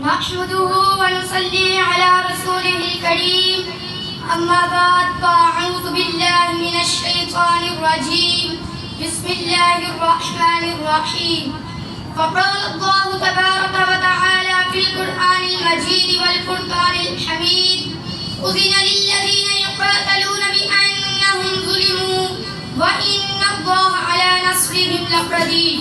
نحمده ونصلي على رسوله الكريم أما بعد فأعوذ بالله من الشيطان الرجيم بسم الله الرحمن الرحيم فقال الله تبارك وتعالى في القرآن المجيد والفرقان الحميد أذن للذين يقاتلون بأنهم ظلموا وإن الله على نصرهم لقدير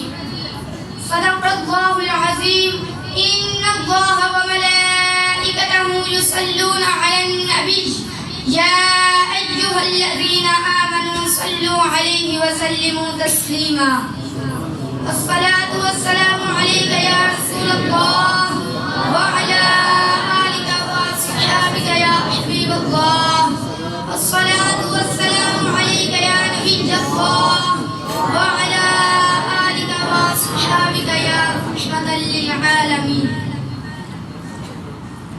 صدق الله العظيم إن الله وملائكته يصلون على النبي يا أيها الذين آمنوا صلوا عليه وسلموا تسليما الصلاة والسلام عليك يا رسول الله وعلى آلك وصحابك يا حبيب الله الصلاة والسلام عليك يا نبي الله وعلى آلك وصحابك يا رحمة للعالمين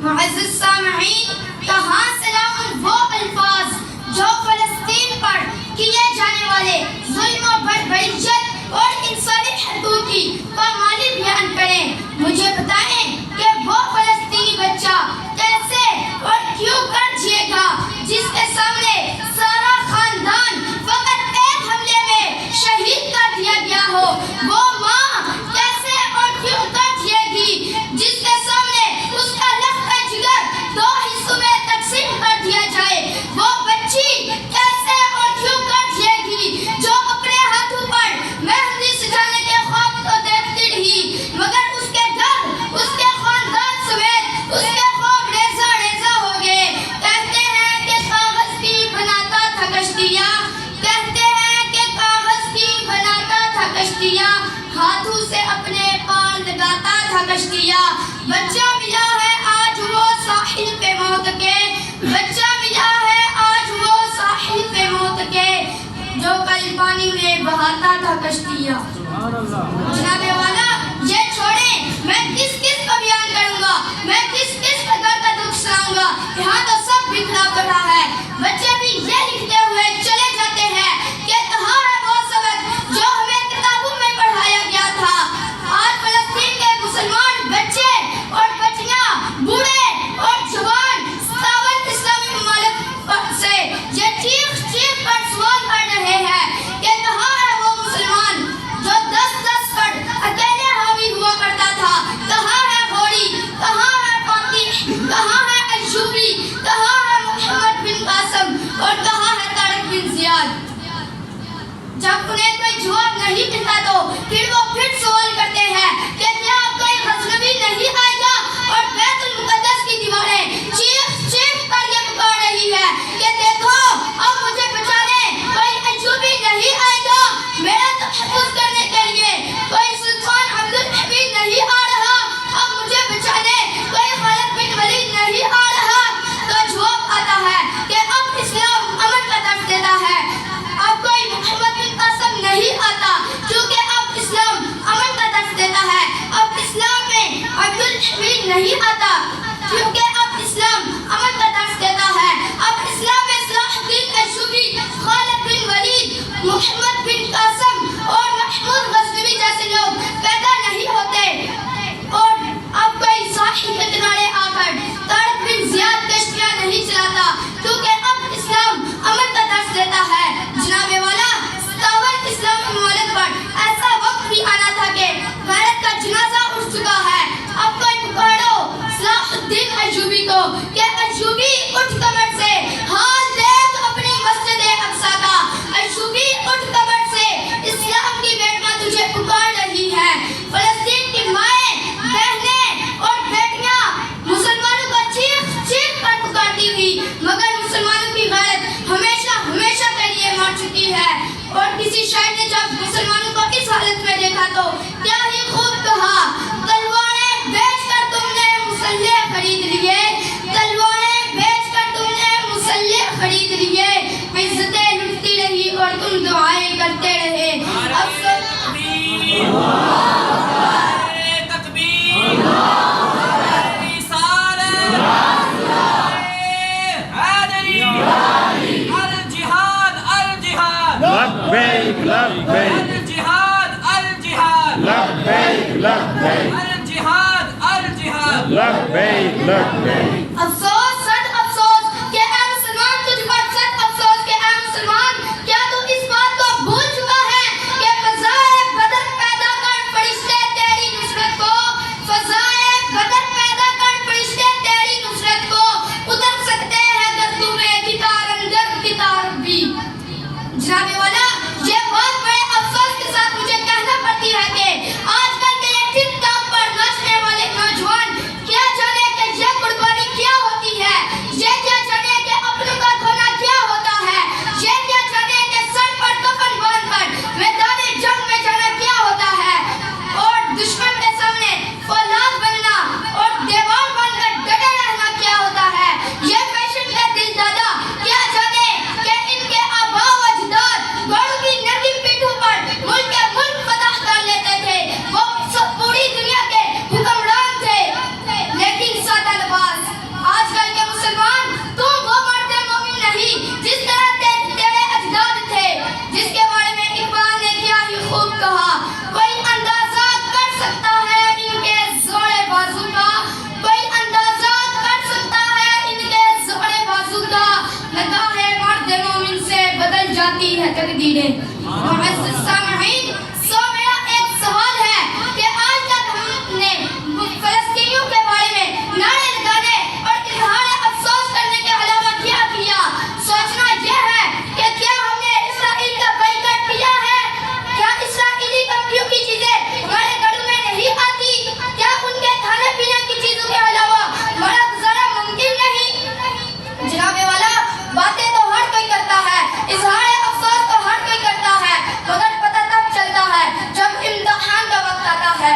معزز سامعین، کہاں سلام وہ الفاظ جو فلسطین پر کیے جانے والے ظلم و بربریت اور انسانی حقوق کی پامالی بیان کریں۔ مجھے بتائیں کہ وہ فلسطینی بچہ کیسے اور کیوں کر جیے گا جس کے سامنے سارا خاندان فقط ایک حملے میں شہید کر دیا گیا ہو؟ وہ ماں کیسے اور کیوں کر جیے گی جس کے سامنے اس کا دو حصوں میں تقسیم کر دیا جائے؟ وہ بچی کیسے اور کیوں کر جیے گی جو اپنے ہاتھوں پر مہندی سجانے کے خواب کو دیکھتی رہی مگر اس کے گھر، اس کے خاندان سمیت اس کے خواب ریزہ ریزہ ہو گئے؟ کہتے ہیں کہ کاغذ کی بناتا تھا کشتیاں، کہتے ہیں کہ کاغذ کی بناتا تھا کشتیاں، ہاتھوں سے اپنے پاؤں لگاتا تھا کشتیاں۔ بچہ ملا ہے آج وہ ساحل پہ موت کے، بچہ ملا ہے آج وہ ساحل پہ موت کے، جو کل پانی میں بہاتا تھا کشتیاں۔ جناب والا یہ چھوڑیں، میں کس کس کو بیان کروں گا، میں کس کس کا گھر کا دکھ سناؤں گا؟ یہاں تو سب بکھرا پڑا ہے۔ بچے بھی یہ لکھتے ہوئے چلے جاتے ہیں کہ کہاں ہے وہ سبق جو ہمیں کتابوں میں پڑھایا گیا تھا؟ آج فلسطین کے مسلمان بچے اور بچیاں، بوڑھے اور جوان 57 اسلامی ممالک سے یہ چیخ چیخ کر سوال کر رہے ہیں کہ کہاں ہے وہ مسلمان جو 10-10 پر اکیلے حاوی ہوا کرتا تھا؟ کہاں ہے گھوڑی، کہاں ہے فاتح، کہاں ہے ایوبی، کہاں ہے محمد بن قاسم اور کہاں ہے طارق بن زیاد؟ جب انہیں کوئی جواب نہیں ملتا تو پھر وہ پھر سوال کرتے ہیں کہ کیا کوئی غزنوی نہیں آئے گا؟ اور بیت المقدس کی دیواریں چیخ چیخ کر یہ پکار رہی ہے کہ دیکھو اب مجھے بچانے کوئی ایوبی نہیں آئے گا، میرا تحفظ کرنے کے لیے کوئی سلطان عبدالحمید نہیں آ رہا، اب مجھے بچانے کوئی خالد بن ولید نہیں آ رہا۔ تو جواب آتا ہے کہ اب اسلام امن کا درس دیتا ہے، اب کوئی محمد بن قاسم نہیں آتا کیونکہ اب اسلام امن کا درس دیتا ہے، اب اسلام میں عبدالحمید نہیں آتا کیونکہ اب اسلام امن کا درس دیتا ہے، اب اسلام میں صلاح الدین ایوبی، خالد بن ولید، محمد بن قاسم اور محمود غزنوی جیسے لوگ پیدا نہیں ہوتے، اور اب کوئی ساحل کے کنارے آ کر طارق بن زیاد کشتیاں نہیں چلاتا کیونکہ اب اسلام امن کا درس دیتا ہے۔ جناب والا 57 اسلامی ممالک پر ایسا وقت بھی آنا تھا کہ غیرت کا جنازہ اٹھ چکا ہے، اب کوئی پکارو صلاح الدین ایوبی کو کہ ایوبی اٹھ کمر سے حال دیکھ اپنی مسجد اقصی کا، ایوبی اٹھ کمر سے اسلام کی بیٹیاں تجھے پکار رہی ہیں۔ فلسطین کی مائیں، بہنیں اور بیٹیاں مسلمانوں کو چیخ چیخ کر پکارتی تھی مگر مسلمانوں کی غیرت ہمیشہ ہمیشہ کے لیے مر چکی ہے۔ اور کسی شاعر نے جب مسلمانوں کو اس حالت میں دیکھا تو کیا ہی خوب کہا، تلواریں بیچ کر تم نے مسلح خرید لیے، تلواریں بیچ کر تم نے مسلح خرید لیے، عزتیں لٹتی رہی اور تم دعائیں کرتے رہے۔ الجہاد الجہاد الجہاد الجہاد لبیک لبیک. افسوس صد افسوس کہ اے مسلمان تجھ پر صد افسوس کہ اے مسلمان کیا تو اس بات کو بھول چکا ہے کہ فضائے بدر پیدا کر فرشتے تیری نصرت کو فضائے بدر پیدا کر فرشتے تیری نصرت کو اتر سکتے ہیں گردوں میں کتار اندر کتار بھی. جناب والا یہ بہت بڑے افسوس کے ساتھ مجھے کہنا پڑتی ہے کہ آج کل کے یہ ٹک ٹاک پر ناچنے والے نوجوان کیا جانے کہ یہ قربانی کیا ہوتی ہے, یہ کیا جانے کہ اپنوں کا دھونا کیا ہوتا ہے, یہ کیا جانے کہ سر پر کفن باندھ کر میدان جنگ میں جانا کیا ہوتا ہے, اور دشمن کے سامنے فولاد بننا اور دیوار بن کر ڈٹے رہنا کیا ہوتا ہے. یہ فیشن کا دل دادا کیا جانے کہ ان کے آباء و اجداد گھوڑوں کی نرمی پیٹھوں پر ملک کے ملک فتح کر لیتے تھے, وہ پوری دنیا کے حکمران تھے. لیکن سادہ لباس آج کل کے مسلمان تم وہ مرد مومن نہیں جس طرح تیرے اجداد تھے, جس کے بارے میں اقبال نے کیا ہی خوب کہا. کوئی اندازہ کر سکتا ہے ان کے زوڑے بازو کا, کوئی اندازہ کر سکتا ہے ان کے زوڑے بازو کا, نگاہ مرد مومن سے بدل جاتی ہے تقدیریں. معزز سامعین, سو میرا ایک سوال ہے کہ آج تک ہم نے فلسطینیوں کے بارے میں نعرے لگانے اور اظہار افسوس کرنے کے علاوہ کیا کیا. سوچنا یہ ہے کہ کیا ہم نے اسرائیل کا بائیکاٹ کیا ہے, کیا اسرائیلی کمپنیوں کی چیزیں ہمارے گھروں میں نہیں آتی, کیا ان کے کھانے پینے کی چیزوں کے علاوہ ہمارا گزارا ممکن نہیں. جناب والا باتیں تو ہر کوئی کرتا ہے, اظہار افسوس تو ہر کوئی کرتا ہے, مگر پتہ تب چلتا ہے جب امتحان کا وقت آتا ہے.